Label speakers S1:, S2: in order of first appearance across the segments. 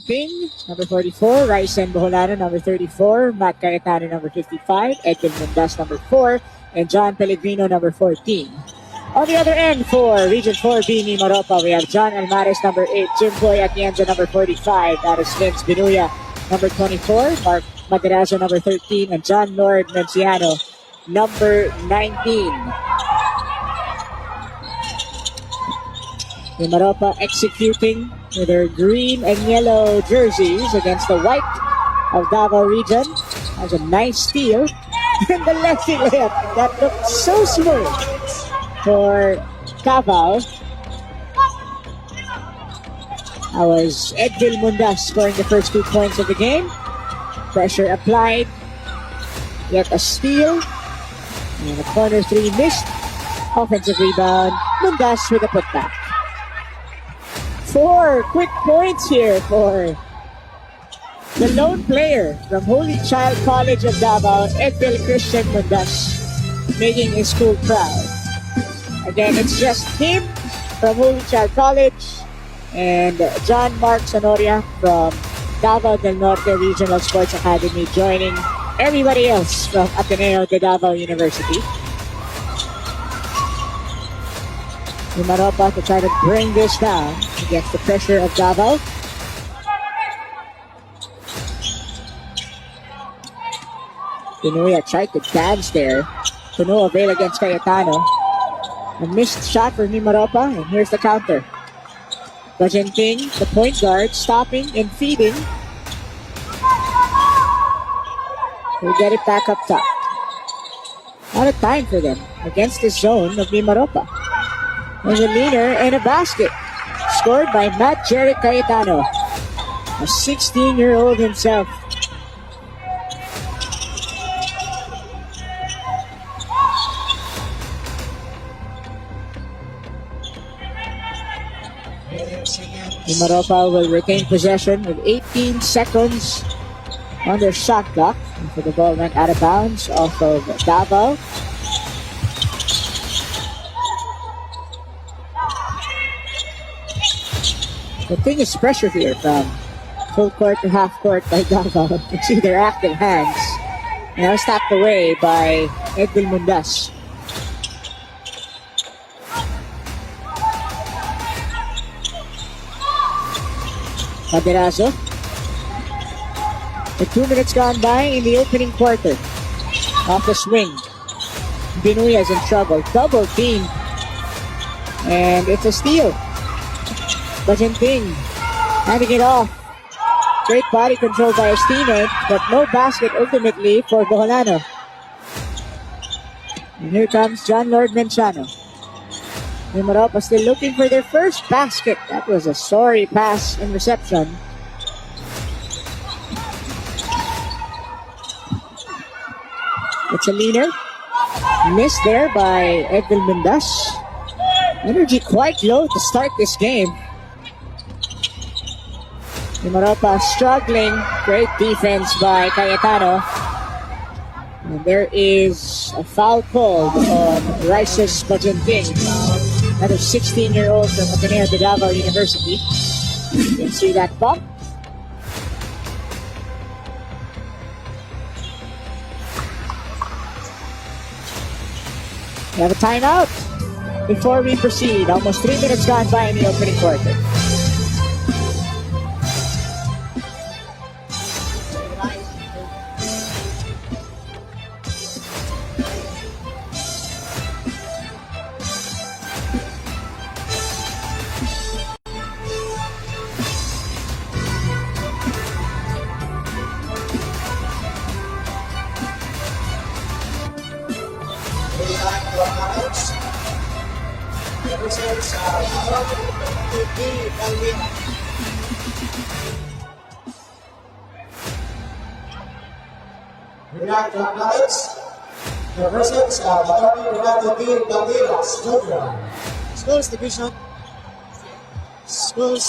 S1: Ping, number 44, Ryzen Boholano, number 34, Matt Cayetano, number 55, Edwin Mendas, number 4, and John Pellegrino, number 14. On the other end for Region 4B, Mimaropa, we have John Almares, number 8, Jim Boy Atienza, number 45, that is Vince Binuya, number 24, Mark Maderazo, number 13, and John Lord Menciano, number 19. Mimaropa executing with their green and yellow jerseys against the white of Davao region. Has a nice steal. And the lefty layup that looked so smooth for Davao. That was Edvil Mundas scoring the first 2 points of the game. Pressure applied. Yet a steal. And a corner 3 missed. Offensive rebound. Mundas with a putback. 4 quick points here for the lone player from Holy Child College of Davao, Edvil Christian Mundas, making his school proud. Again, it's just him from Holy Child College and John Mark Sonoria from Davao del Norte Regional Sports Academy joining everybody else from Ateneo de Davao University. Mimaropa to try to bring this down against the pressure of Davao. Binuya tried to dance there to no avail against Cayetano. A missed shot for Mimaropa, and here's the counter. Bajenting, the point guard, stopping and feeding. We'll get it back up top. Not a time for them against the zone of Mimaropa. There's a leaner and a basket. Scored by Matt Jeric Cayetano. A 16-year-old himself. Mimaropa will retain possession with 18 seconds on their shot clock. After the ball went out of bounds off of Davao. The thing is pressure here from full court to half court by Davao. You can see their active hands. Now stopped away by Edvil Mundas. Maderazo. With 2 minutes gone by in the opening quarter. Off the swing. Binuya is in trouble. Double team. And it's a steal. Bajenting handing it off. Great body control by his teammate, but no basket ultimately for Boholano. And here comes John Lord Menciano. Mimaropa still looking for their first basket. That was a sorry pass and reception. It's a leaner. Missed there by Edvil Mundas. Energy quite low to start this game. Mimaropa struggling. Great defense by Cayetano. And there is a foul called on Rices Bajenting. Another 16-year-old from Ateneo de Davao University. You can see that bump. We have a timeout before we proceed. Almost 3 minutes gone by in the opening quarter. Schools Division. Schools.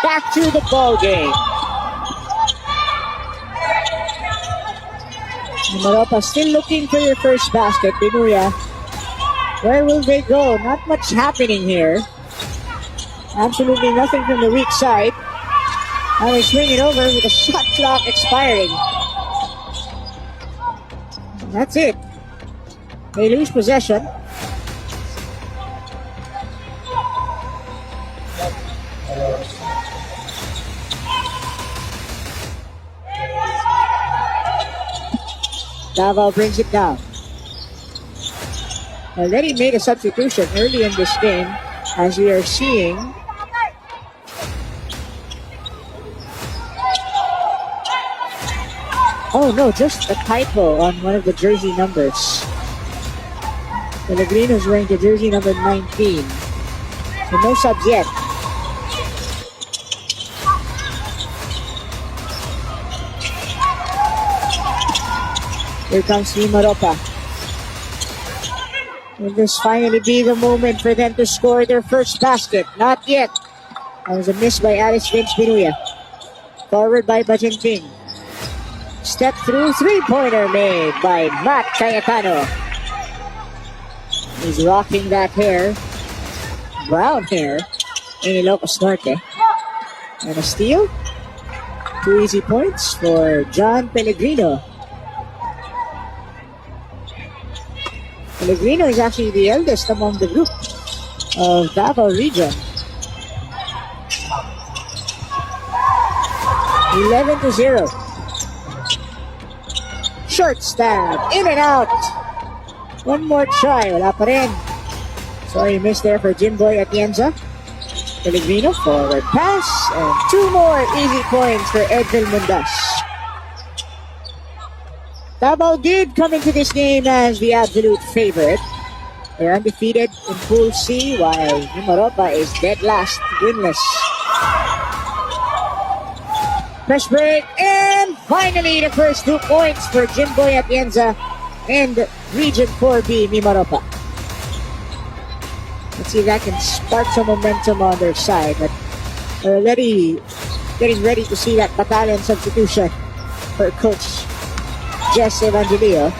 S1: Back to the ball game. Mimaropa still looking for your first basket. Binuya Where will they go? Not much happening here. Absolutely nothing from the weak side. Now they swing it over with the shot clock expiring. That's it. They lose possession. Davao brings it down. Already made a substitution early in this game, as we are seeing. Oh no, just a typo on one of the jersey numbers. Pellegrino's wearing the jersey number 19. So no subs yet. Here comes MRAA. Will this finally be the moment for them to score their first basket? Not yet. That was a miss by Alice Vince Binuya. Forward by Bajenting. Step through three-pointer made by Matt Cayetano. He's rocking that hair. Brown hair. In Ilocos Norte. And a steal. 2 easy points for John Pellegrino. Pellegrino is actually the eldest among the group of Davao region. 11-0. Short stab. In and out. One more try. Wala pa rin. Sorry, miss there for Jimboy Atienza. Pellegrino forward pass. And 2 more easy points for Edvil Mundas. Davao did come into this game as the absolute favorite. They're undefeated in Pool C, while MRAA is dead last, winless. Press break, and finally the first 2 points for Jimboy Atienza and Region 4B MRAA. Let's see if that can spark some momentum on their side, but they're already getting ready to see that battalion substitution for Coach Jess Evangelio.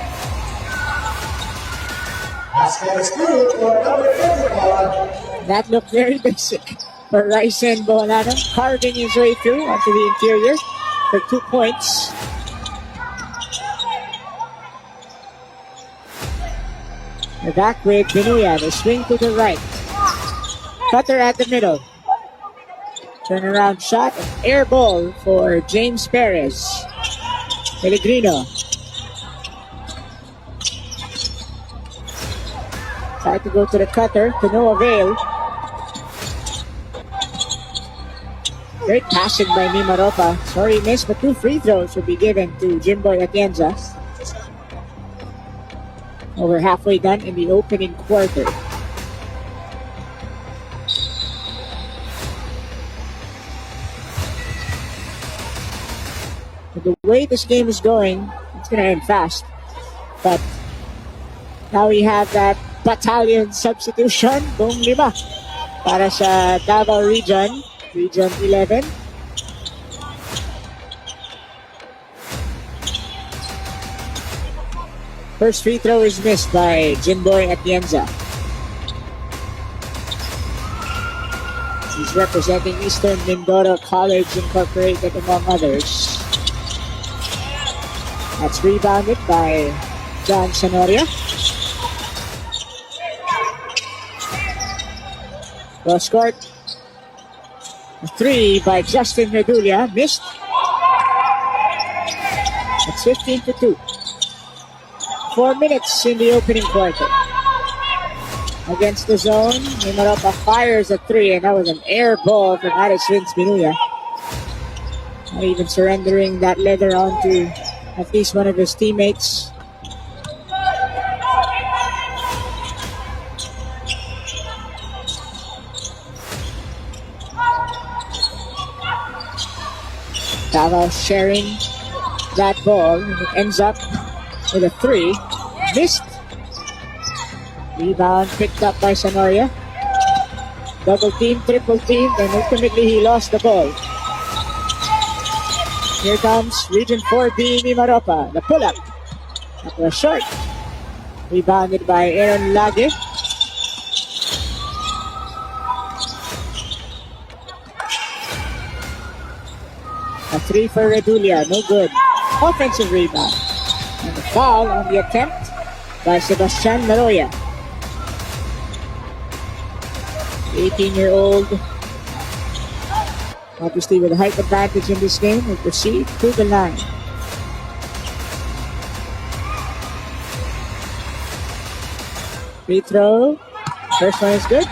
S1: That looked very basic for Ryzen Boholano, carving his way through onto the interior for 2 points. We're back with Binuya. They swing to the right. Cutter at the middle. Turnaround shot, an air ball for James Perez. Pellegrino. Tried to go to the cutter, to no avail. Great passing by MRAA. Sorry, missed, but 2 free throws will be given to Jimboy Atienza. Over halfway done in the opening quarter. The way this game is going, it's going to end fast. But now we have that battalion substitution, buong 5 para sa Davao Region, Region 11. First free throw is missed by Jimboy Atienza. He's representing Eastern Mindoro College Incorporated, among others. That's rebounded by John Sonoria. Well scored. A 3 by Justin Redulia. Missed. It's 15-2. 4 minutes in the opening quarter. Against the zone, MRAA fires a 3, and that was an air ball from Alice Vince Binuya. Not even surrendering that leather onto at least one of his teammates. Davao sharing that ball, and it ends up with a 3. Missed. Rebound picked up by Sonoria. Double team, triple team, and ultimately he lost the ball. Here comes Region 4B MRAA. The pull-up. That was short. Rebounded by Aaron Lage. three for Redulia, no good. Offensive rebound. And the foul on the attempt by Sebastian Laroya. 18-year-old, obviously with a height advantage in this game, will proceed to the line. Free throw. First one is good.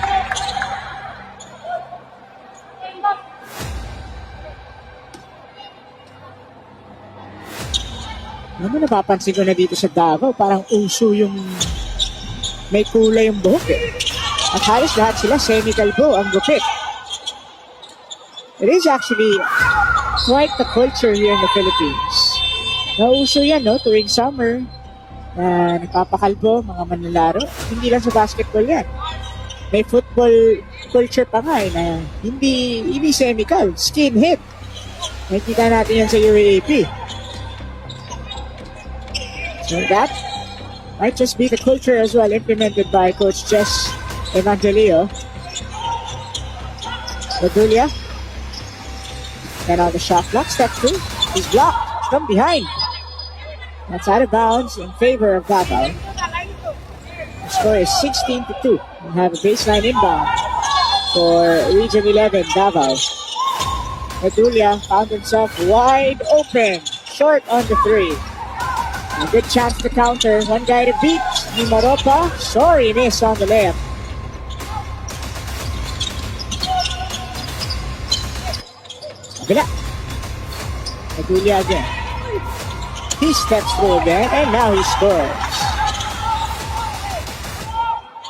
S1: Ano napapansin ko na dito sa Davao, parang uso yung may kulay yung buhok eh. At halos lahat sila semi-kalbo ang gupit. It is actually quite the culture here in the Philippines. Nauso yan, no? Tuwing summer, na nagpapakalbo, mga manlalaro. Hindi lang sa basketball yan. May football culture pa nga eh, na hindi semi-kal, skinhead. Nakikita natin yan sa UAAP. So that might just be the culture as well implemented by Coach Jess Evangelio. Redulia. And on the shot clock, step two. He's blocked from behind. That's out of bounds in favor of Davao. The score is 16-2. We have a baseline inbound for Region 11, Davao. Redulia found himself wide open. Short on the three. A good chance to counter. One guy to beat. Mimaropa. Sorry, miss on the layup. Agila. Redulia again. He steps through again, and now he scores.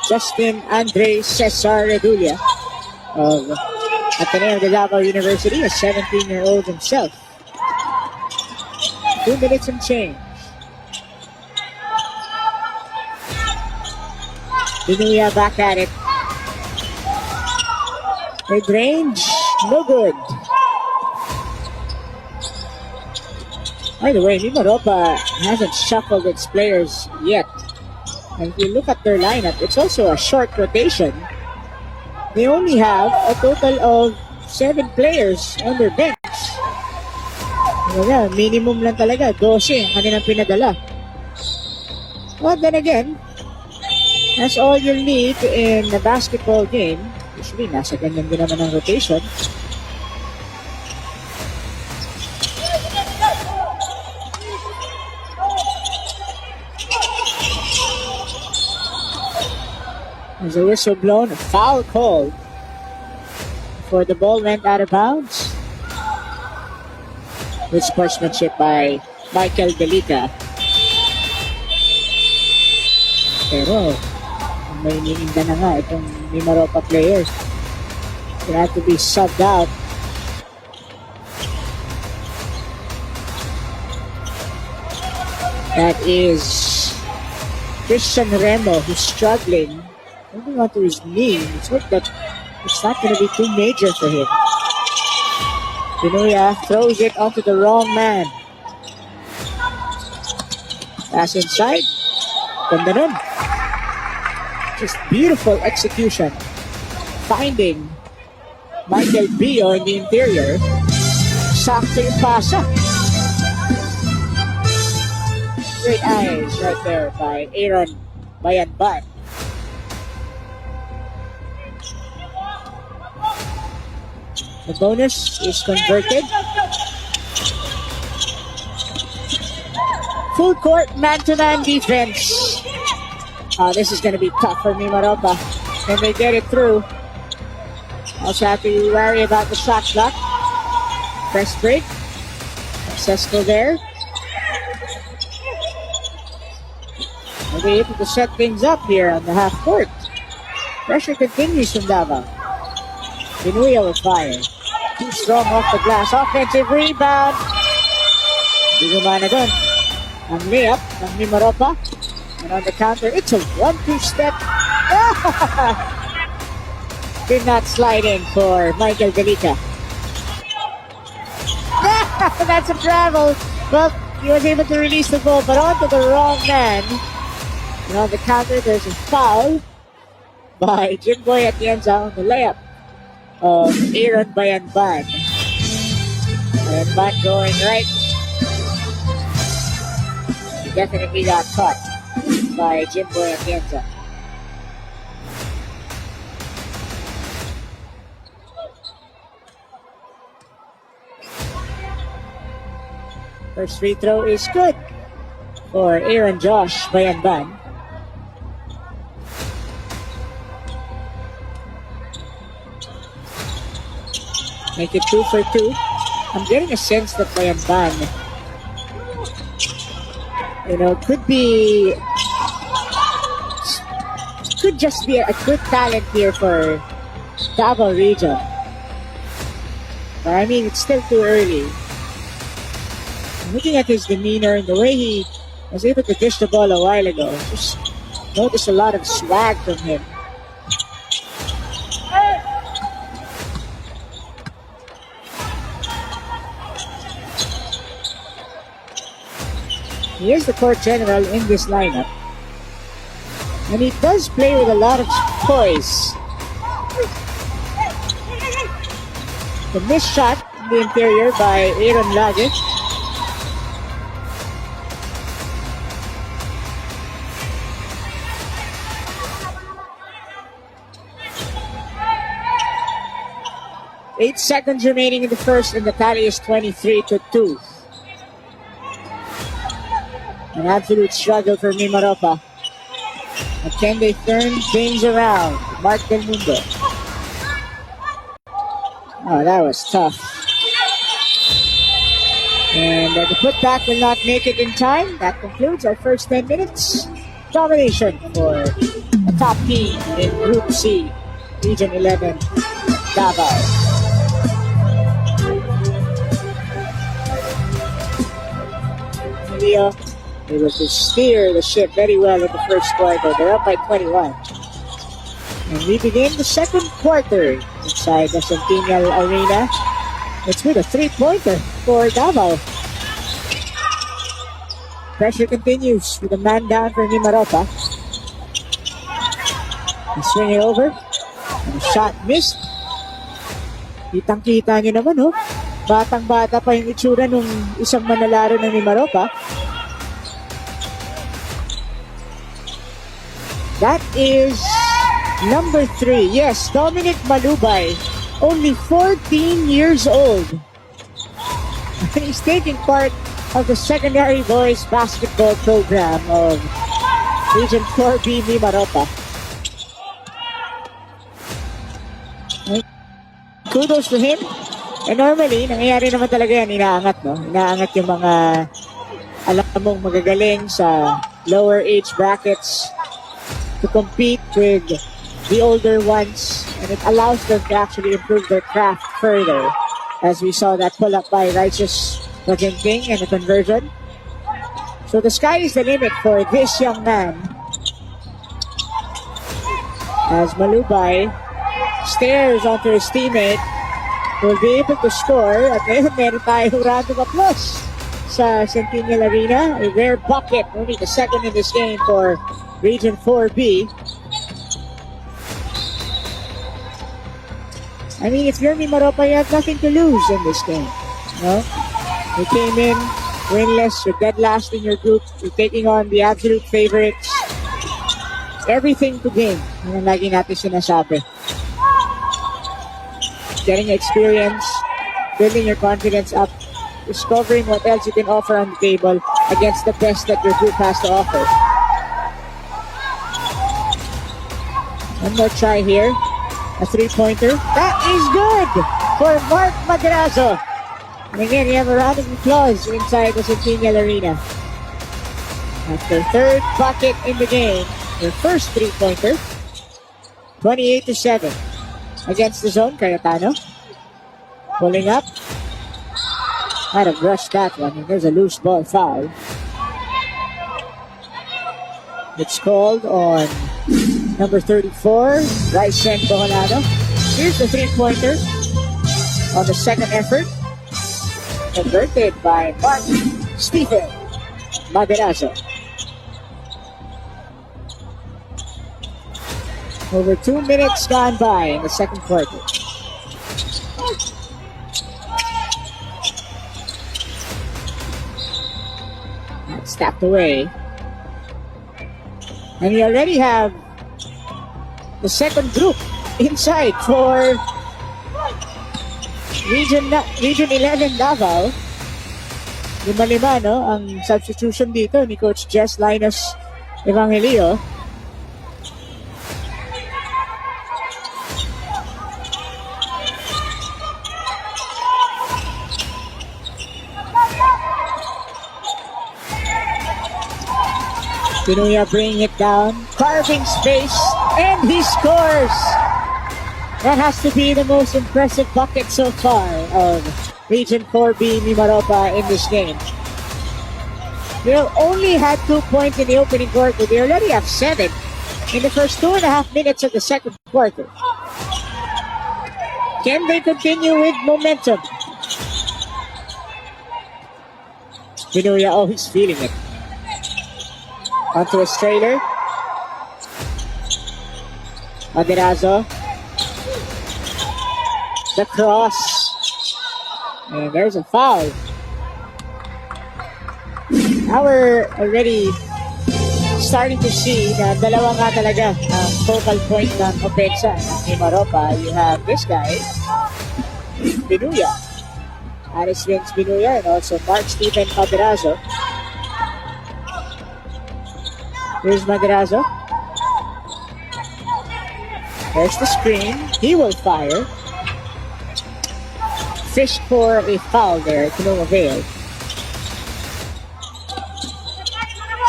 S1: Justin Andre Cesar Redulia of Ateneo de Davao University, a 17-year-old himself. 2 minutes and change. Dinuya back at it. Mid-range, no good. By the way, Mimaropa hasn't shuffled its players yet. And if you look at their lineup, it's also a short rotation. They only have a total of 7 players on their bench. Minimum lang talaga, 12 ang kanilang pinadala. But then again, that's all you'll need in a basketball game. Usually, nasa ganyan din naman ang rotation. There's a whistle blown, a foul called before the ball went out of bounds. Good sportsmanship by Michael Delica. Pero, may iniinda na nga itong Mimaropa player. They have to be subbed out. That is Christian Remo, who's struggling. Holding onto his knee. It's not going to be too major for him. Dinuya throws it onto the wrong man. Pass inside. Ganda nun. Just beautiful execution. Finding Michael Bio in the interior. Sakto yung pasa. Great eyes right there by Aaron Bayanban. The bonus is converted. Full court man-to-man defense. This is going to be tough for Mimaropa. Can they get it through? Also have to worry about the shot clock. Press break. Successful there. They'll be able to set things up here on the half court. Pressure continues from Davao. Dinuya will fire. Too strong off the glass. Offensive rebound. Hindi gumana doon. Ang layup ng Mimaropa. And on the counter, it's a 1-2 step. Did not slide in for Michael Delica. That's a travel. Well, he was able to release the ball, but onto the wrong man. And on the counter, there's a foul by Jimboy at the end zone. The layup of Aaron Bayanban. And back going right. He definitely got caught by Jimbo Atienza. First free throw is good for Aaron Josh Bayanban. Make it 2 for 2. I'm getting a sense that Bayanban, could just be a good talent here for Davao region. But I mean, it's still too early. Looking at his demeanor and the way he was able to dish the ball a while ago, just noticed a lot of swag from him. He is the court general in this lineup. And he does play with a lot of poise. The missed shot in the interior by Aaron Lage. Eight seconds remaining in the first, and the tally is 23-2. An absolute struggle for Mimaropa. But can they turn things around? Mark Del Mundo. Oh, that was tough. And the putback will not make it in time. That concludes our first 10 minutes. Domination for the top team in Group C, Region 11, Davao. Leo able to steer the ship very well in the first quarter. They're up by 21. And we begin the second quarter inside the Centennial Arena. It's with a 3-pointer for Davao. Pressure continues with a man down for Mimaropa. They swing it over. And the shot missed. Kitang-kita nyo naman, oh. Batang-bata pa yung itsura nung isang manlalaro ng Mimaropa. That is number 3. Yes, Dominic Malubay, only 14 years old. He's taking part of the secondary boys basketball program of Region 4B Mimaropa. Kudos to him. And normally, nangyayari naman talaga yan, inaangat, no? Inaangat yung mga alam mong magagaling sa lower age brackets to compete with the older ones, and it allows them to actually improve their craft further, as we saw that pull up by Righteous Maginting and a conversion. So the sky is the limit for this young man, as Malubay stares onto his teammate, will be able to score. At ngayon, meron tayong round of applause sa Centennial Arena. A rare bucket, only the second in this game for Region 4B. I mean, if you're Mimaropa, you have nothing to lose in this game. No? You came in winless, you're dead last in your group, you're taking on the absolute favorites. Everything to gain. Yun ang lagi natin sinasabi. Getting experience, building your confidence up, discovering what else you can offer on the table against the best that your group has to offer. One more try here. A 3-pointer. That is good for Mark Madrazo. And again, you have a round of applause inside the Centennial Arena. After third bucket in the game, their first 3-pointer. 28-7. Against the zone, Cayetano. Pulling up. Might have rushed that one. And there's a loose ball foul. It's called on number 34, Rysen Boholano. Here's the 3-pointer on the second effort. Converted by Mark Stephen Magarazo. Over 2 minutes gone by in the second quarter. Stacked away. And we already have the second group inside for Region 11 Davao. 5-5, no? Ang substitution dito ni Coach Jess Linus Evangelio. Pinuya bringing it down, carving space, and he scores! That has to be the most impressive bucket so far of Region 4B Mimaropa in this game. They only had 2 points in the opening quarter. They already have 7 in the first 2.5 minutes of the second quarter. Can they continue with momentum? Pinuya always feeling it. Onto his trailer. Maderazo. The cross. And there's a foul. Now we're already starting to see na dalawa nga talaga ang focal point ng opensa ng Mimaropa. You have this guy, Pinuya. Aris Vince Pinuya and also Mark Steven Maderazo. Here's Maderazo. There's the screen. He will fire. Fish for a foul there to no avail.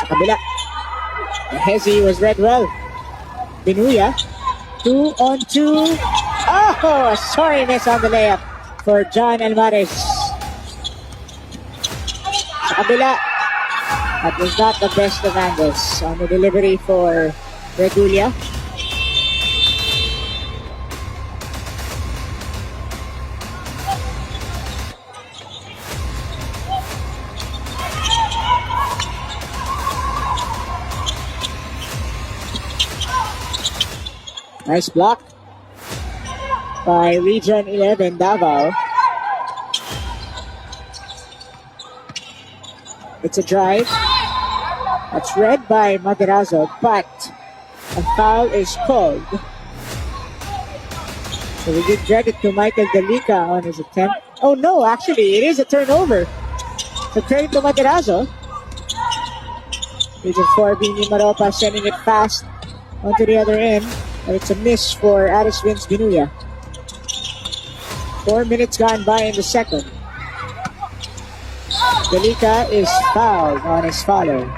S1: Sa kabila. Hezi was read well. Pinuya. 2 on 2. Oh, sorry miss on the layup for John Alvarez. Sa kabila. That was not the best of angles on the delivery for Regulia. Nice block by Region 11 Davao. It's a drive. That's read by Maderazo, but a foul is called. So we give credit to Michael Delica on his attempt. Oh no, actually, it is a turnover. So credit to Maderazo. Region 4B Mimaropa sending it fast onto the other end. But it's a miss for Aris Vince Binuya. 4 minutes gone by in the second. Delica is fouled on his follow.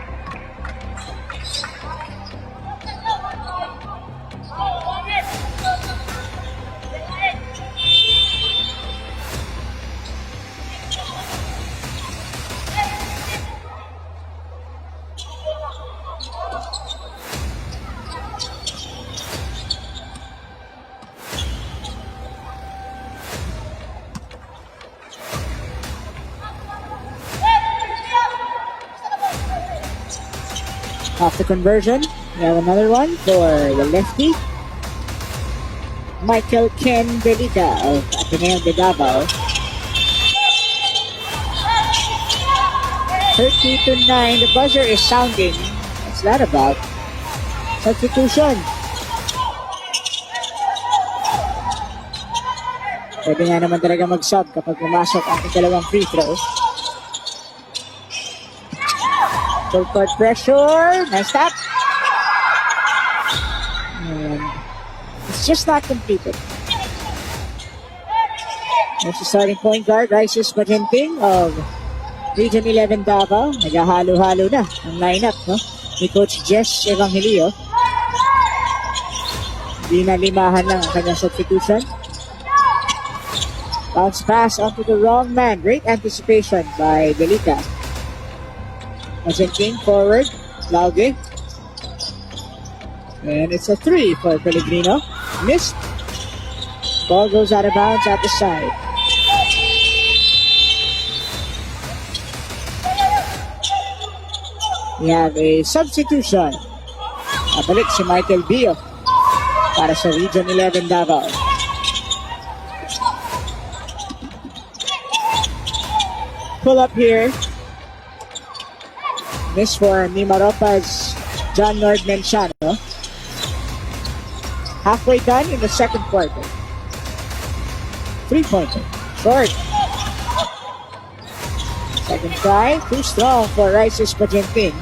S1: Off the conversion, we have another one for the lefty. Michael Ken Delica of Ateneo de Davao. 30-9, the buzzer is sounding. What's that about? Substitution. Pwede nga naman talaga mag-sub kapag pumasok ang dalawang free throw. Full court pressure. Nice tap. And it's just not completed. That's the starting point guard, Rises Magenting of Region 11 Davao. Naghahalo-halo na ang lineup, no? Ni Coach Jess Evangelio. Hindi na limahan lang ang kanyang substitution. Bounce pass onto the wrong man. Great anticipation by Delica. Magenting forward. Lauge. And it's a 3 for Pellegrino. Missed. Ball goes out of bounds at the side. We have a substitution. Nabalik si Michael Bio para sa Region 11 Davao. Pull up here Miss for Mimaropa's John Lord Menciano. Halfway done in the second quarter. 3-pointer. Short. Second try. Too strong for Rice's Pagenting.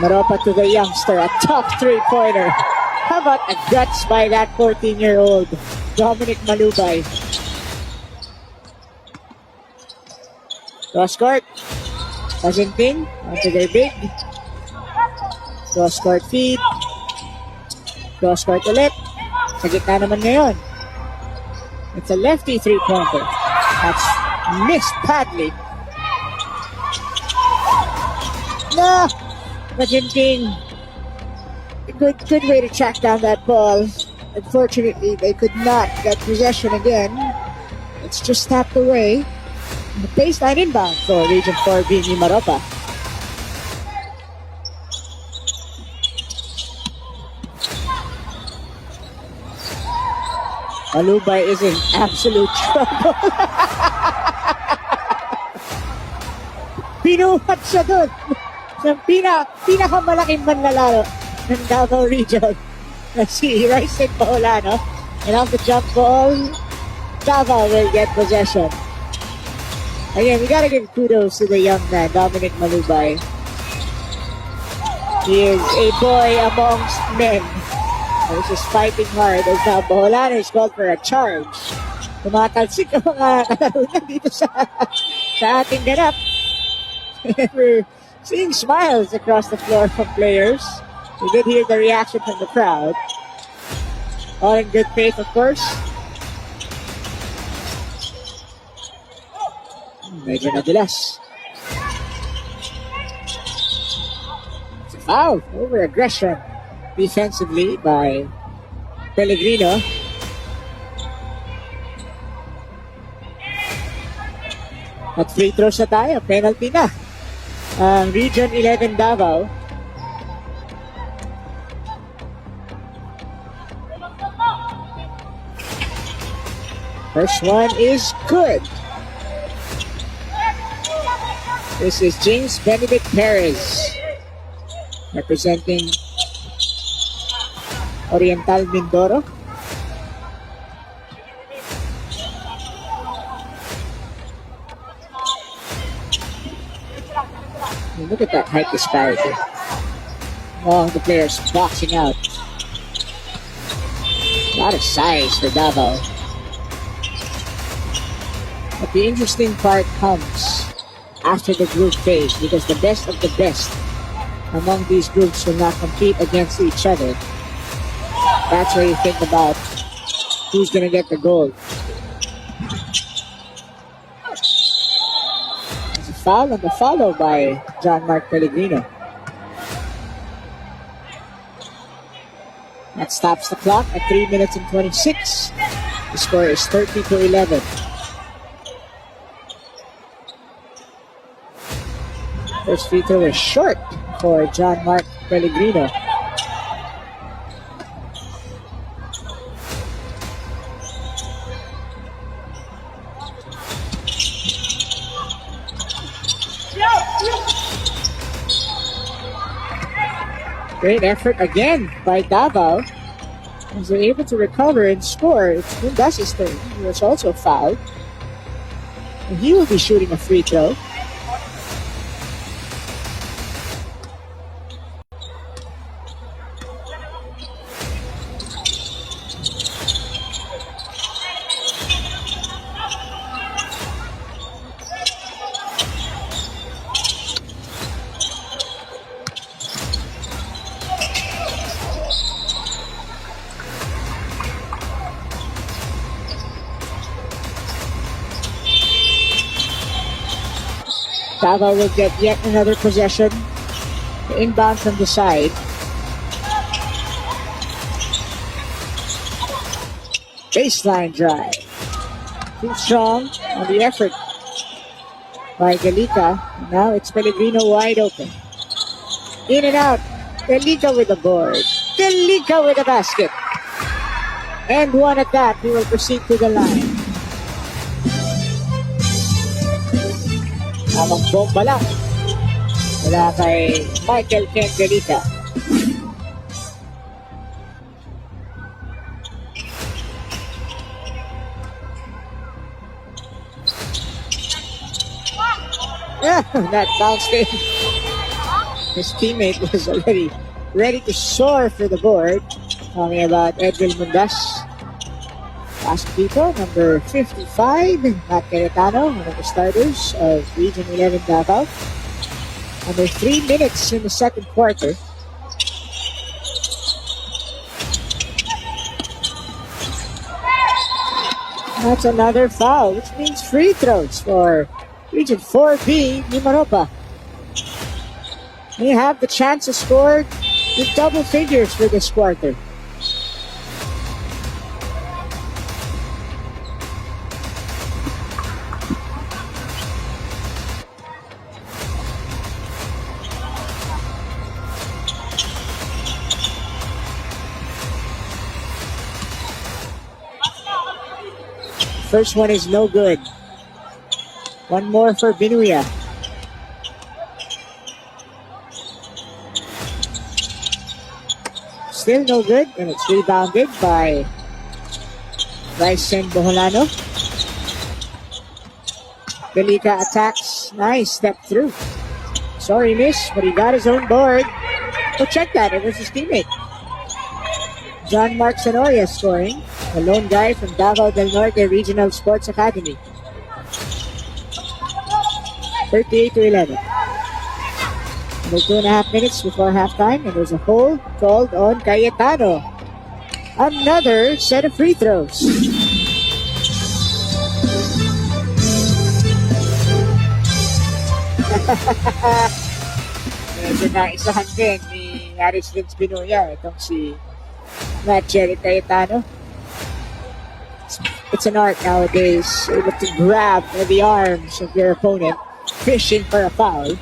S1: Maropa to the youngster, a tough 3-pointer. How about a guts by that 14-year-old Dominic Malubay? Cross court. Pagenting onto their big. Cross court feed. Cross court ulit. Sa gitna naman ngayon. It's a lefty 3-pointer. That's missed badly. No! Pagenting. Good way to track down that ball. Unfortunately, they could not get possession again. It's just tapped away. The baseline inbound for Region 4B Mimaropa. Malubay is in absolute trouble. Pinuhat siya dun. Sa pinakamalaking manlalaro ng Davao Region na si Rice Paolano. And off the jump ball, Davao will get possession. Again, we gotta give kudos to the young man, Dominic Malubay. He is a boy amongst men. He's just fighting hard as now Paolano is called for a charge. Tumatalsik ang mga kalaro niya dito sa ating ganap. We're seeing smiles across the floor from players. We did hear the reaction from the crowd. All in good faith, of course. Medyo nadulas. It's a foul over aggression defensively by Pellegrino. At free throws na tayo. Penalty na. Region 11 Davao. First one is good. This is James Benedict Perez representing Oriental Mindoro. Look at that height disparity. All the players boxing out. A lot of size for Davao. But the interesting part comes after the group phase, because the best of the best among these groups will not compete against each other. That's where you think about who's going to get the gold. There's a foul and a follow by John Mark Pellegrino. That stops the clock at 3 minutes and 26. The score is 30-11. First free throw is short for John Mark Pellegrino. Great effort again by Davao. As they're able to recover and score, it's Mundas's turn. He was also fouled. And he will be shooting a free throw. Davao will get yet another possession. The inbound from the side. Baseline drive. Too strong on the effort by Galita. Now it's Pellegrino wide open. In and out. Delica with the board. Delica with the basket. And one at that. We will proceed to the line. Tamang bomba lang. Wala kay Michael Ken Delica. That bounced in. His teammate was already ready to soar for the board. Talking about Edwin Mundas. Last people, number 55, Matt Cayetano, one of the starters of Region 11 Davao. Under 3 minutes in the second quarter. That's another foul, which means free throws for Region 4B, Mimaropa. They have the chance to score in double figures for this quarter. First one is no good. One more for Binuya. Still no good, and it's rebounded by Bryson Boholano. Delica attacks. Nice step through. Sorry, miss, but he got his own board. Oh, check that. It was his teammate. John Mark Sonoria scoring. The lone guy from Davao del Norte Regional Sports Academy. 38-11. Under 2.5 minutes before halftime, and there's a hold called on Cayetano. Another set of free throws. Medyo naisahan din ni Aris Vince Binuya itong si Matt Jerry Cayetano. It's an art nowadays, able to grab the arms of your opponent, fishing for a foul.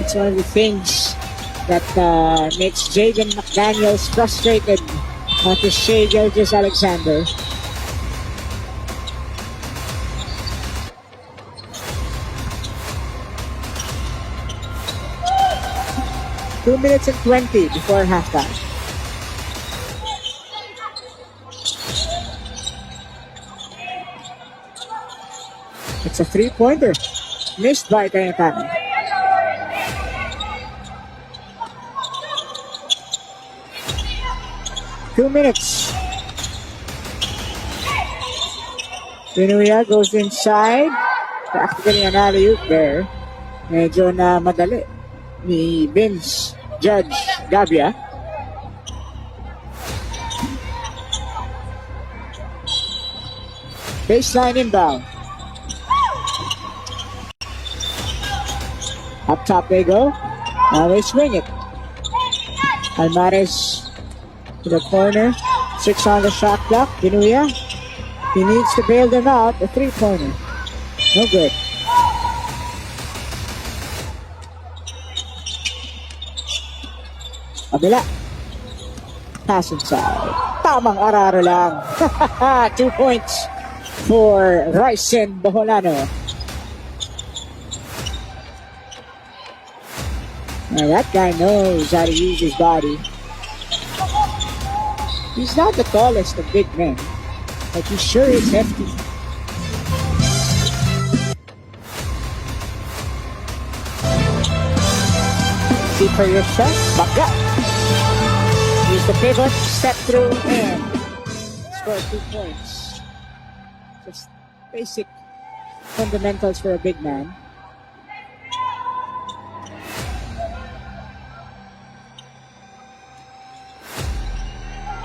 S1: It's one of the things that makes Jaden McDaniels frustrated after Shea Gilgis Alexander. Two minutes and 20 before halftime. It's a three-pointer. Missed by Cayetano. Two minutes. Binuya goes inside. Practically an alley-oop there. Medyo na madali ni Vince Judge Gabia. Baseline inbound. Up top they go. Now they swing it. Almares to the corner. 6 on the shot clock. Binuya. He needs to bail them out. A three-pointer. No good. Kabila. Pass inside. Tamang araro lang. 2 points for Ryzen Boholano. Now that guy knows how to use his body. He's not the tallest of big men, but he sure is hefty. See for yourself. Baga. Use the pivot, step through, and score 2 points. Just basic fundamentals for a big man.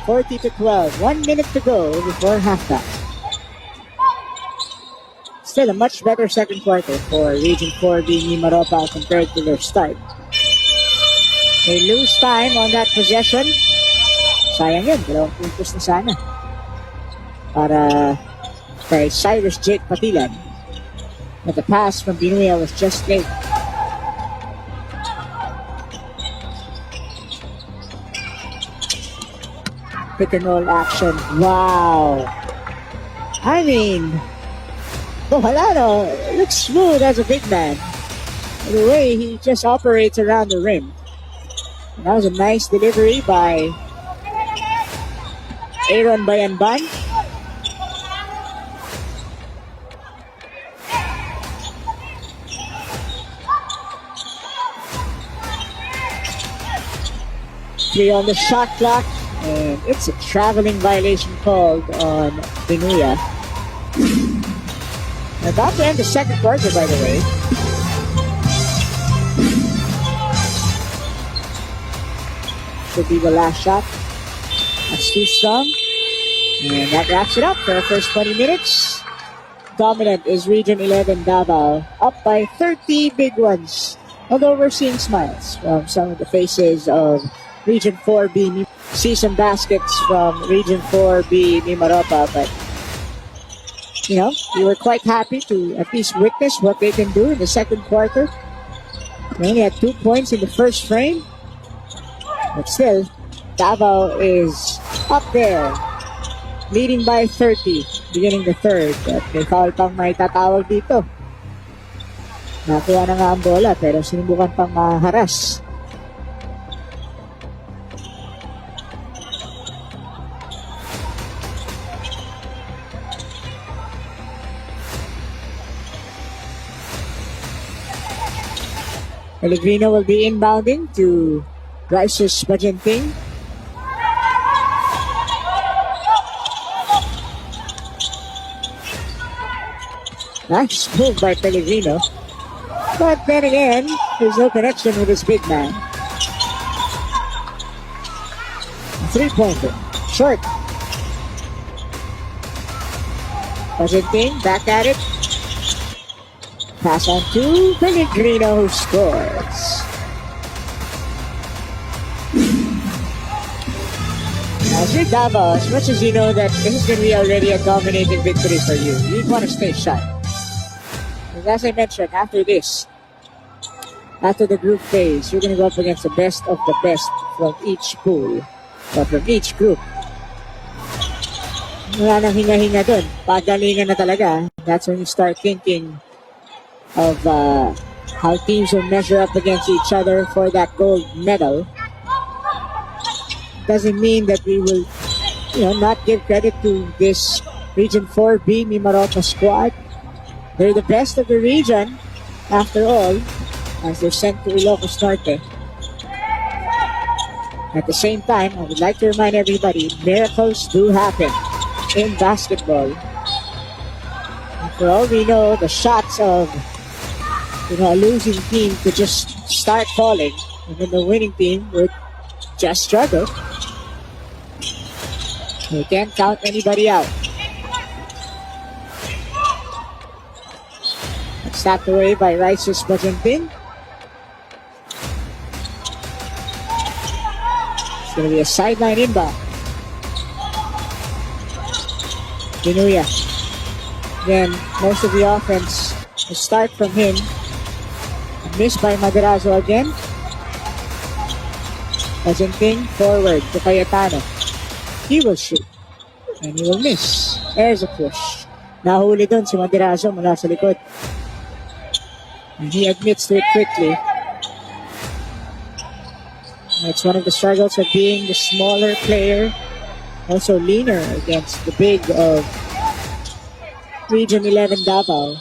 S1: (40-12). 1 minute to go before halftime. Still a much better second quarter for Region 4B Mimaropa compared to their start. They lose time on that possession. Sayang yun, 2 puntos na sana para kay Cyrus Jake Patilan. But the pass from Binuya was just late. Pick and roll action. Wow. I mean, Palarong looks smooth as a big man. The way he just operates around the rim. And that was a nice delivery by Aaron Bayanban. Three on the shot clock, and it's a traveling violation called on Binuya. About to end the second quarter, by the way. Should be the last shot. That's too strong. And that wraps it up for our first 20 minutes. Dominant is Region 11 Davao, up by 30 big ones. Although we're seeing smiles from some of the faces of Region 4B. See some baskets from Region 4B Mimaropa, but you know, we were quite happy to at least witness what they can do in the second quarter. They only had 2 points in the first frame, but still, Davao is up there, leading by 30, beginning the third. At may foul pang may tatawag dito. Nakuha na nga ang bola, pero sinubukan pang maharas. Pellegrino will be inbounding to Rice's Bajenting. Nice move by Pellegrino. But then again, there's no connection with his big man. A three-pointer. Short. Bajenting back at it. Pass on to Pellegrino, who scores. Now, if you're Davao, as much as you know that this is going to be already a dominating victory for you, you'd want to stay sharp. As I mentioned, after this, after the group phase, you're going to go up against the best of the best from each pool, or from each group. Wala nang hinga-hinga dun. Pagalingan na talaga. That's when you start thinking of how teams will measure up against each other for that gold medal. Doesn't mean that we will, not give credit to this Region 4B Mimaropa squad. They're the best of the region, after all, as they're sent to Ilocos Norte. At the same time, I would like to remind everybody, miracles do happen in basketball. And for all we know, the shots of a losing team could just start falling, and then the winning team would just struggle. You can't count anybody out. Snapped away by Rice's Bajenting. It's going to be a sideline inbound. Binuya. Then most of the offense will start from him. Missed by Madrazo again. Bajenting forward to Cayetano. He will shoot. And he will miss. There's a push. Nahuli dun si Madrazo mula sa likod. And he admits to it quickly. That's one of the struggles of being the smaller player. Also leaner against the big of Region 11 Davao.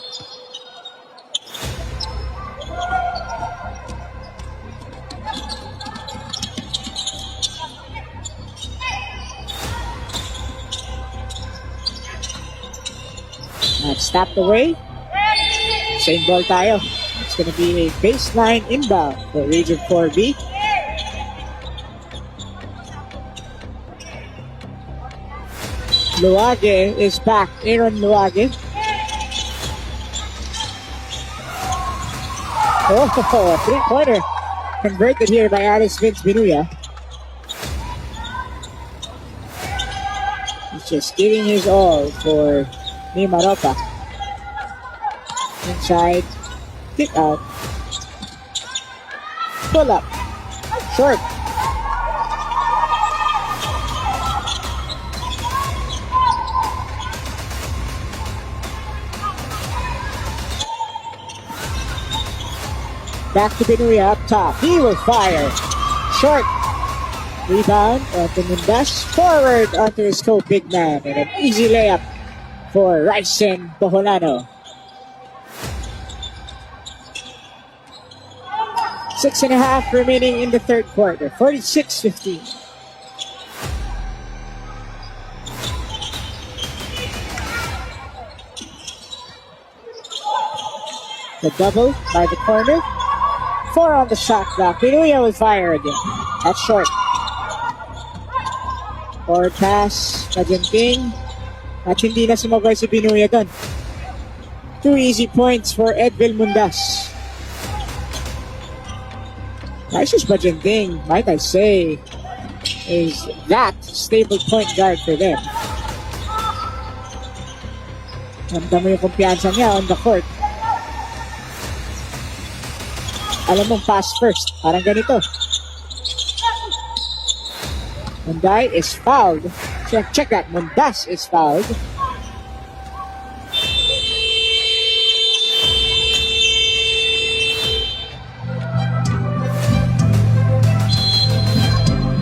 S1: That's tapped away. Same ball tayo. It's going to be a baseline inbound for Region 4B. Luage is back. Aaron Luage. Oh, a three-pointer converted here by Alice Vince Binuya. He's just giving his all for Mimaropa. Inside, kick out, pull up, short. Back to Binuya up top. He will fire. Short. Rebound onto Mundas. Forward onto his co-big man. And an easy layup for Ryson Boholano. 6.5 remaining in the third quarter. 46-15. The double by the corner. 4 on the shot clock. Binuya will fire again. That's short. Forward pass. Magenting. At hindi na sumagay si Binuya doon. 2 easy points for Edvil Mundas. Nice Magenting, might I say, is that stable point guard for them. Ramdam mo yung kumpiyansa niya on the court. Alam mong pass first. Parang ganito. Munday is fouled. Check that. Mundas is fouled.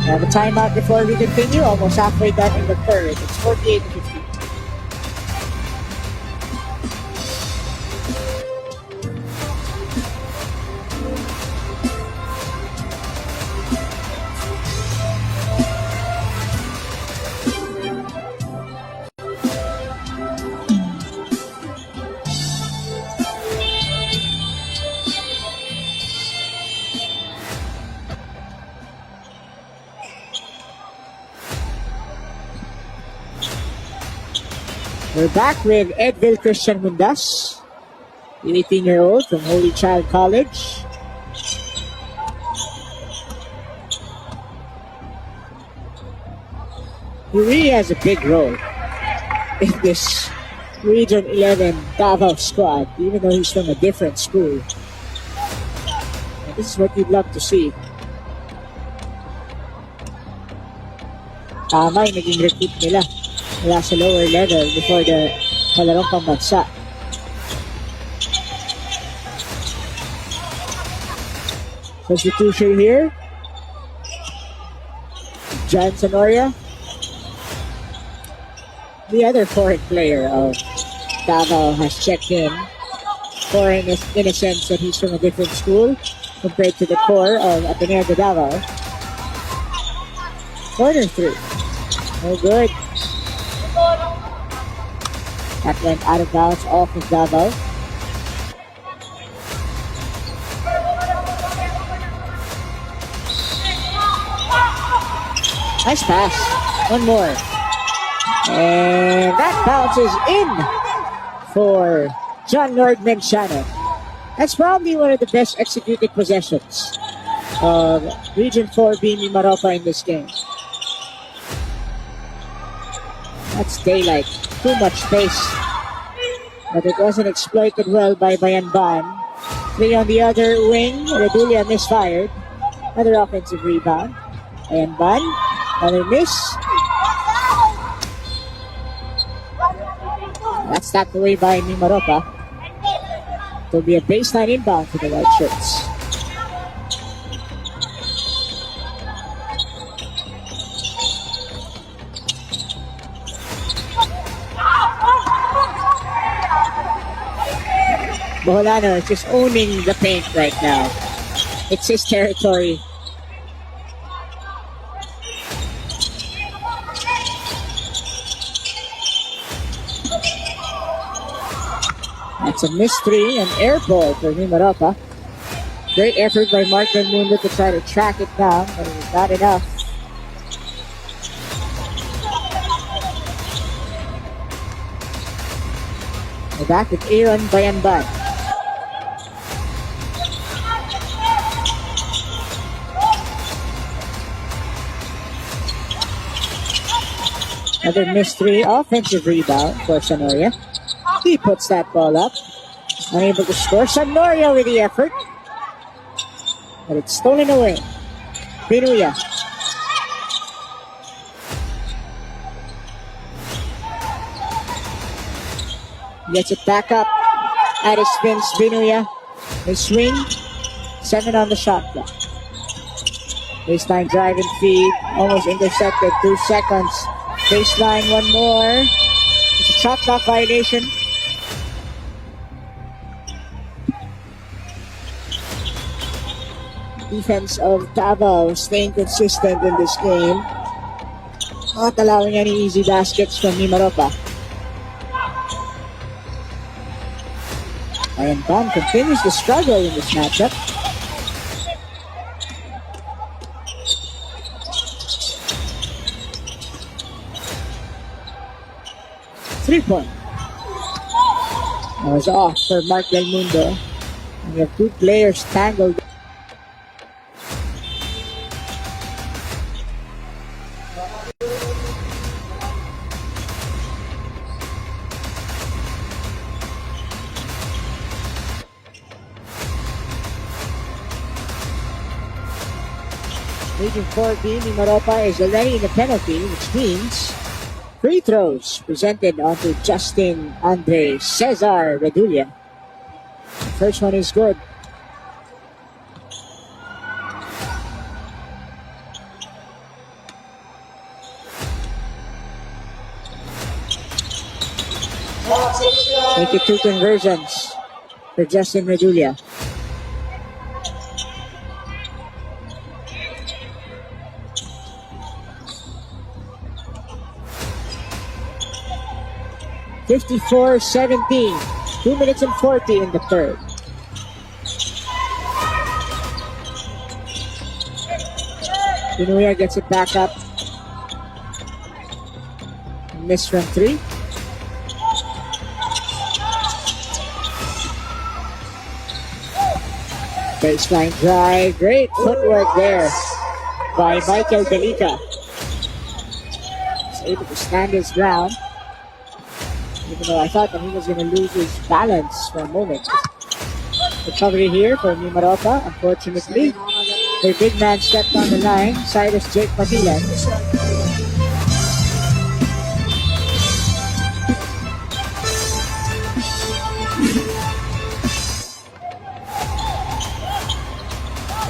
S1: We have a timeout before we continue. Almost halfway done in the third. It's 48-15. We're back with Edvil Christian Mundas, the 18-year-old from Holy Child College. He really has a big role in this Region 11 Davao squad, even though he's from a different school. And this is what you'd love to see. Tama yung naging recruit nila mula sa lower level before the Palarong pambansa. Substitution here. John Sonoria, the other foreign player of Davao, has checked in. Foreign in a sense that he's from a different school compared to the core of Ateneo de Davao. Corner 3. No good. That went out of bounds off of Davao. Nice pass. One more. And that bounces in for John Nordman Shano. That's probably one of the best executed possessions of Region 4B Mimaropa in this game. That's daylight. Too much space. But it wasn't exploited well by Bayanban. 3 on the other wing. Redulia misfired. Another offensive rebound. Bayanban. Another miss. That's tapped away by Mimaropa. It will be a baseline inbound for the White Shirts. Boholano is just owning the paint right now. It's his territory. That's a mystery, an air ball for Mimaropa. Great effort by Mark Mundo to try to track it down, but it was not enough. We're back with Aaron Bayanban. Another mystery offensive rebound for Sonoria. He puts that ball up. Unable to score. Sonoria with the effort. But it's stolen away. Binuya. Gets it back up. At his spins, Binuya. They swing. 7 on the shot clock. Baseline drive and feed. Almost intercepted. 2 seconds. Baseline, one more. It's a shot clock violation. Defense of Davao staying consistent in this game. Not allowing any easy baskets from MRAA. And Bam continues to struggle in this matchup. Three-point. That was off for Mark Del Mundo. And we have 2 players tangled. Region 4B, MRAA is already in the penalty, which means free throws presented onto Justin Andre Cesar Redulia. The first one is good. Make it 2 conversions for Justin Redulia. (54-17). 2 minutes and 40 in the third. Pinuya gets it back up. Miss from 3. Baseline drive. Great footwork there by Michael Delica. He's able to stand his ground. Even though I thought that he was going to lose his balance for a moment. Recovery here for MRAA. Unfortunately, their big man stepped on the line. Cyrus Jake Patilan.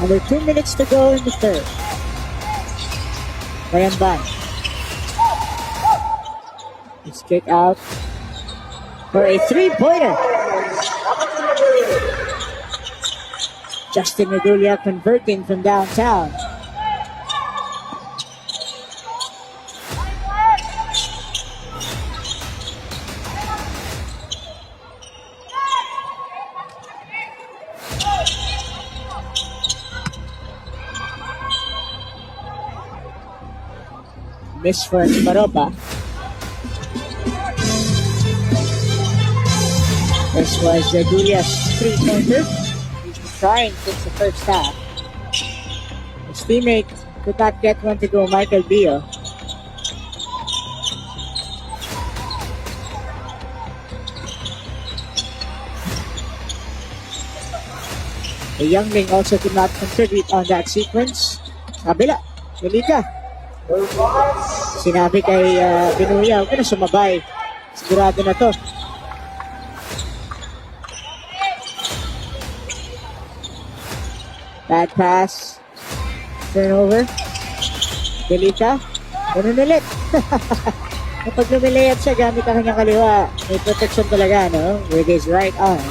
S1: Under 2 minutes to go in the third. Ryan Ban. Let's kick out for a 3-pointer. Justin Redulia converting from downtown. Miss for MRAA. This was Redulia's 3-pointer. He's been trying since the first half. His teammate could not get one to go, Michael Bio. The youngling also could not contribute on that sequence. Kabila, Delica. Sinabi kay Pinuya, huwag ka na sumabay. Sigurado na to. Bad pass. Turnover. Delica. Ganun ulit. Kapag lumilayap siya gamit ang kanyang kaliwa, may protection talaga, no? With his right arm.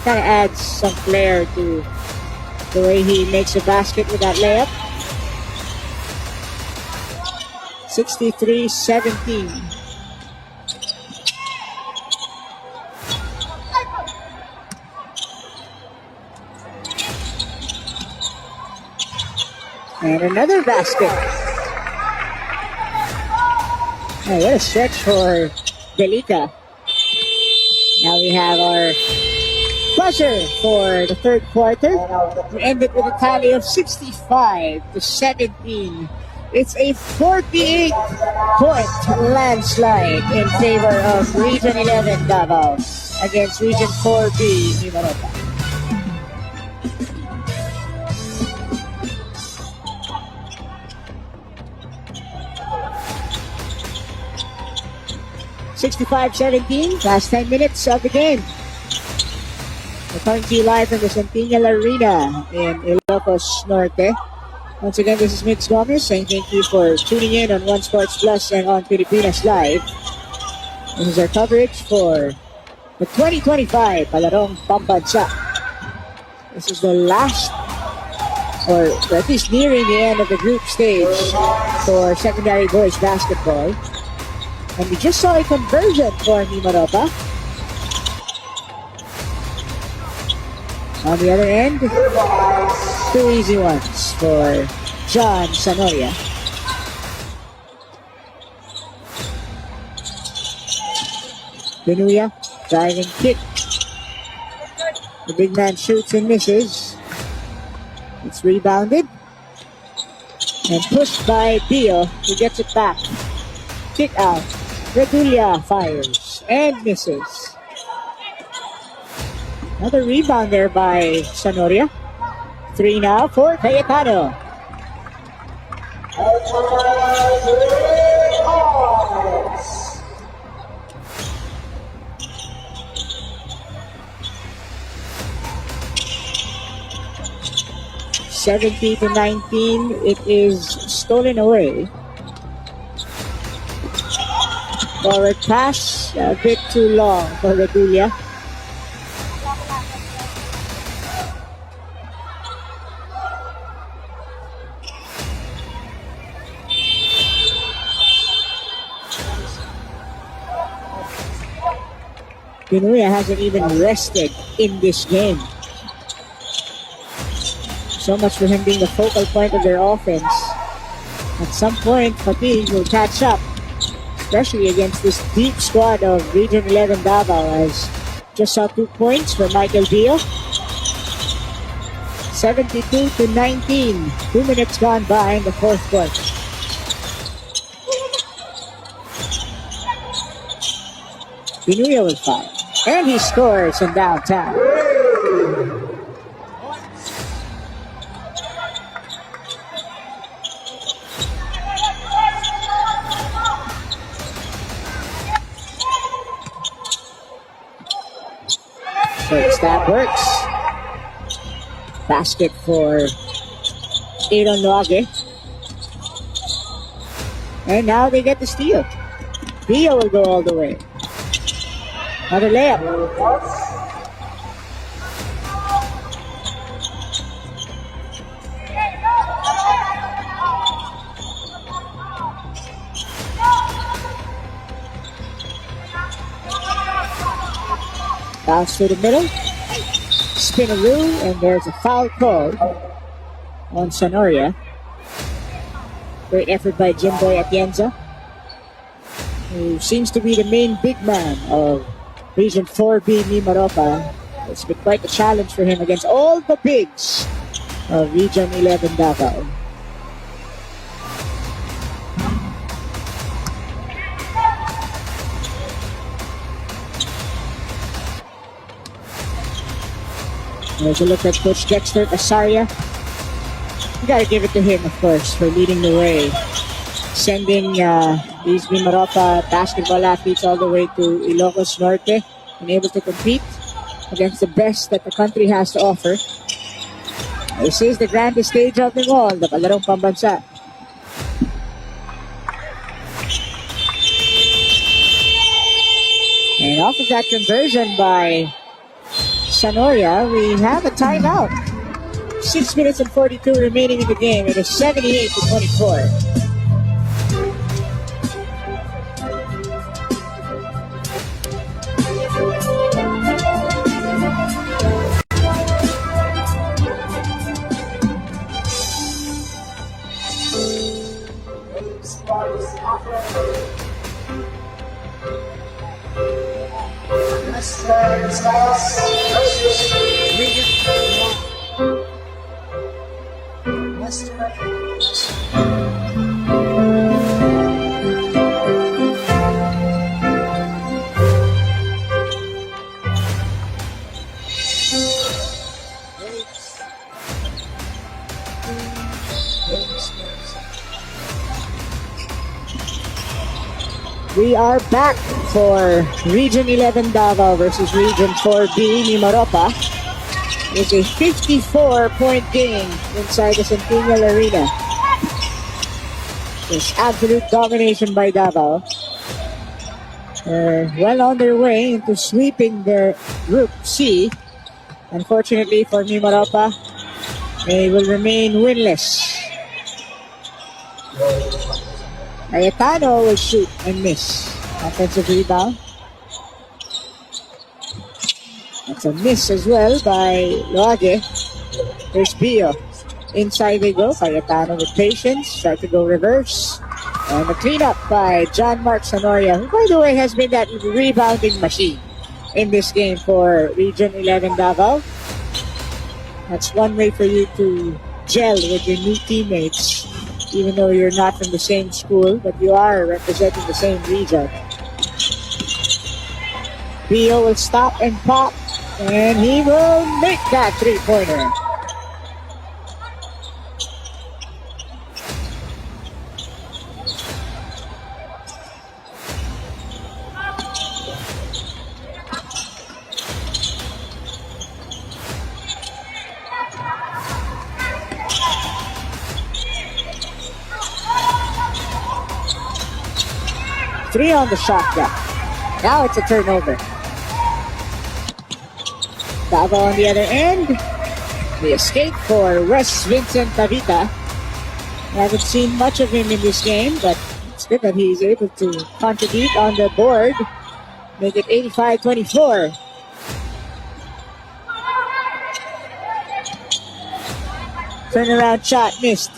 S1: Kind of adds some flair to the way he makes a basket with that layup. 63-17. And another basket. Oh, what a stretch for Delica. Now we have our buzzer for the third quarter. We ended with a tally of 65-17. It's a 48-point landslide in favor of Region 11 Davao against Region 4B MRAA. (65-17), last 10 minutes of the game. The coming to you live from the Centennial Arena in Ilocos Norte. Once again, this is Mitch Gomez saying thank you for tuning in on One Sports Plus and on Pilipinas Live. This is our coverage for the 2025 Palarong Pambansa. This is the last, or at least nearing the end of the group stage for secondary boys basketball. And we just saw a conversion for MRAA. On the other end, two easy ones for John Sanoria. Benuya, driving kick. The big man shoots and misses. It's rebounded. And pushed by Dio, who gets it back. Kick out. Redulia fires and misses. Another rebound there by Sanoria. 3 now for Cayetano. (17-19). It is stolen away. Forward pass, a bit too long for Redulia. Benuya hasn't even rested in this game. So much for him being the focal point of their offense. At some point, fatigue will catch up, especially against this deep squad of Region 11 Davao, as just saw 2 points for Michael Dio. 72-19. 2 minutes gone by in the fourth quarter. Benuya will fire. And he scores in downtown. First that works. Basket for Aaron Noage. And now they get the steal. Dio will go all the way. Another layup. Bounce to the middle. Spinaroo, and there's a foul call on Sanoria. Great effort by Jimboy Atienza, who seems to be the main big man of Region 4B MRAA. It's been quite a challenge for him against all the bigs of Region 11 Davao. There's a look at Coach Dexter Asaria. You gotta give it to him, of course, for leading the way. Sending these MRAA basketball athletes all the way to Ilocos Norte and able to compete against the best that the country has to offer. This is the grandest stage of them all, the Palarong Pambansa. And off of that conversion by Sanoria, we have a timeout. 6 minutes and 42 remaining in the game. It is 78-24. We are back for Region 11 Davao versus Region 4B MRAA. It's a 54-point game inside the Centennial Arena. It's absolute domination by Davao. Well on their way into sweeping the Group C. Unfortunately for Mimaropa, they will remain winless. Cayetano will shoot and miss. Offensive rebound. That's a miss as well by Loage. There's Bio. Inside they go. Cayetano with patience. Try to go reverse. And the cleanup by John Mark Sonoria, who by the way has been that rebounding machine in this game for Region 11 Davao. That's one way for you to gel with your new teammates, even though you're not from the same school, but you are representing the same region. Bio will stop and pop, and he will make that three-pointer. Three on the shot clock. Now it's a turnover. Davao on the other end. The escape for Wes Vincent Tavita. I haven't seen much of him in this game, but it's good that he's able to contribute on the board. Make it 85-24. Turnaround shot missed.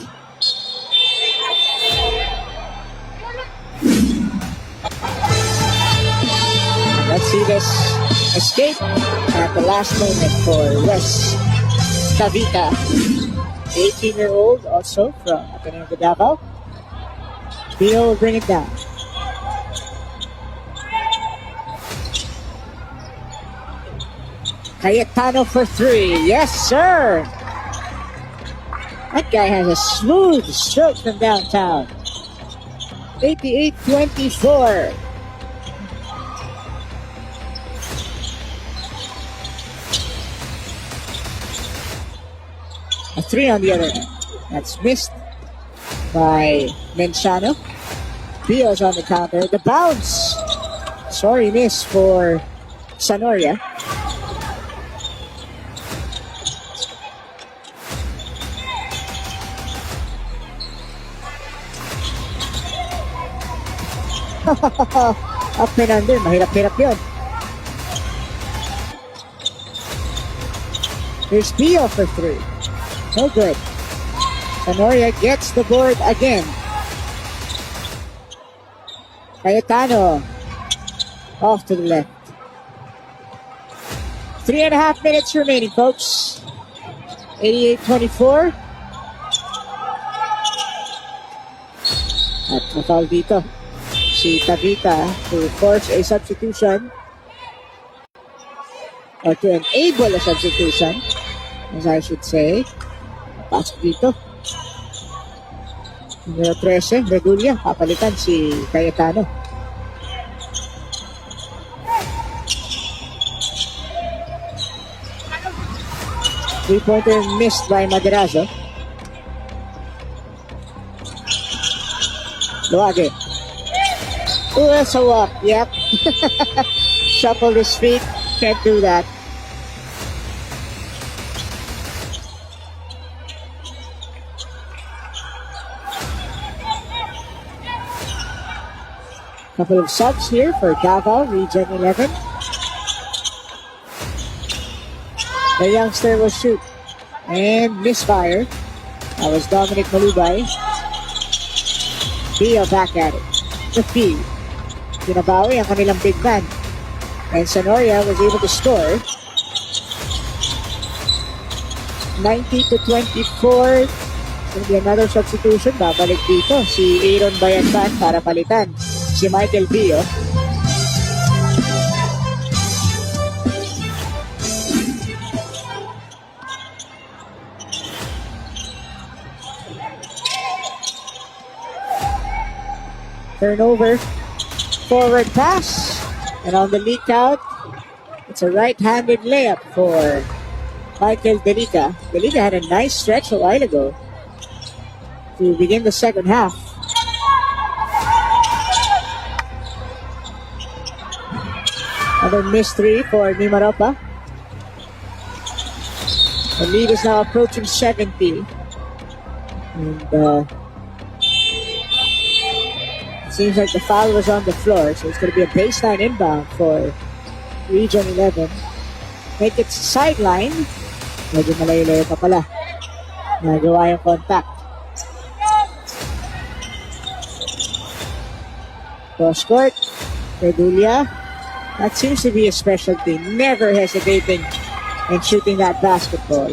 S1: Let's see this escape at the last moment for Wes Tavita. 18-year-old also from Ateneo de Davao. Bio will bring it down. Cayetano for three. Yes, sir. That guy has a smooth stroke from downtown. 88-24. A three on the other end. That's missed by Menciano. Bio's on the counter. The bounce. Sorry, miss for Sonoria. Up and under. Mahirap-hirap yun. Here's Bio for three. No good. Sonoria gets the board again. Cayetano off to the left. 3.5 minutes remaining, folks. 88-24. At na-foul dito si Tavita to force a substitution or to enable a substitution, as I should say. Pasok dito. Numero 13, Redulia. Papalitan si Cayetano. Three-pointer missed by Maderazo. Luage. Oh, that's a walk. Yep. Shuffle his feet. Can't do that. Couple of subs here for Davao, Region 11. The youngster will shoot and misfire. That was Dominic Malubay. Bio back at it. The feed. Pinabawi ang kanilang big man. And Sonoria was able to score. 90-24. Going to be another substitution. Babalik dito si Aaron Bayanban para palitan si Michael Bio. Turnover, forward pass, and on the leak out, it's a right-handed layup for Michael Delica. Delica had a nice stretch a while ago to begin the second half. Another missed three for Mimaropa. The lead is now approaching 70. And it seems like the foul was on the floor, so it's going to be a baseline inbound for Region 11. Make it sideline. Medyo malayo-layo pa pala. Nagawa yung contact. Cross court. Redulia. That seems to be a specialty. Never hesitating in shooting that basketball.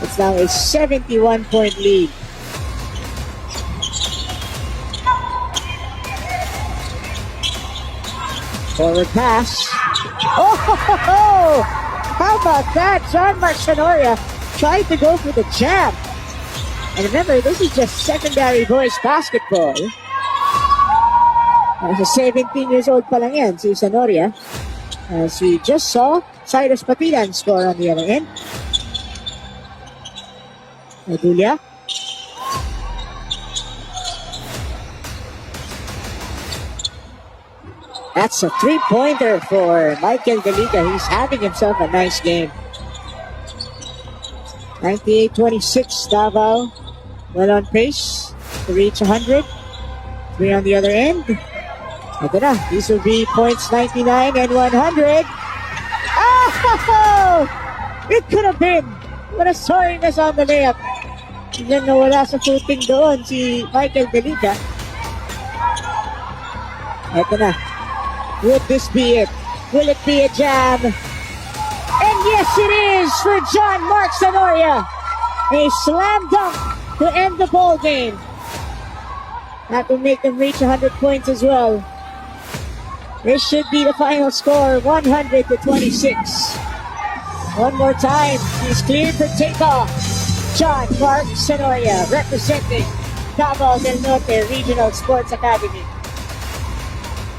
S1: It's now a 71-point lead. Forward pass. Oh, how about that? John Mark Sonoria tried to go for the jam. And remember, this is just secondary boys basketball. As a 17 years old pa lang yan, si Sonoria. As we just saw, Cyrus Patilan score on the other end. Adulia. That's a three-pointer for Michael Delica. He's having himself a nice game. 98-26, Davao. Well on pace to reach 100. Three on the other end. Ito na. These will be points 99 and 100. Oh! It could have been. What a sorriness on the layup. Then nawala sa footing doon si Michael Delica. Ito na. Would this be it? Will it be a jam? And yes, it is for John Mark Sonoria. A slam dunk to end the ball game. That will make them reach 100 points as well. This should be the final score, 100-26. One more time, he's cleared for takeoff. John Mark Sonoria, representing Davao del Norte Regional Sports Academy.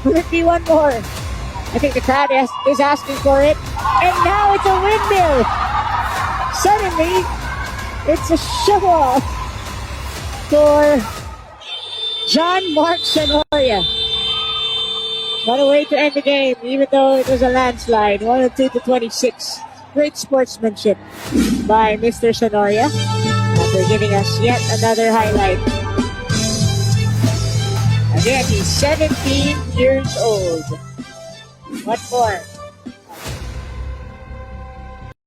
S1: Will it be one more? I think the crowd is asking for it. And now it's a windmill. Suddenly, it's a show-off for John Mark Sonoria. What a way to end the game, even though it was a landslide. 102-26. Great sportsmanship by Mr. Sonoria after giving us yet another highlight. Again, he's 17 years old. What more?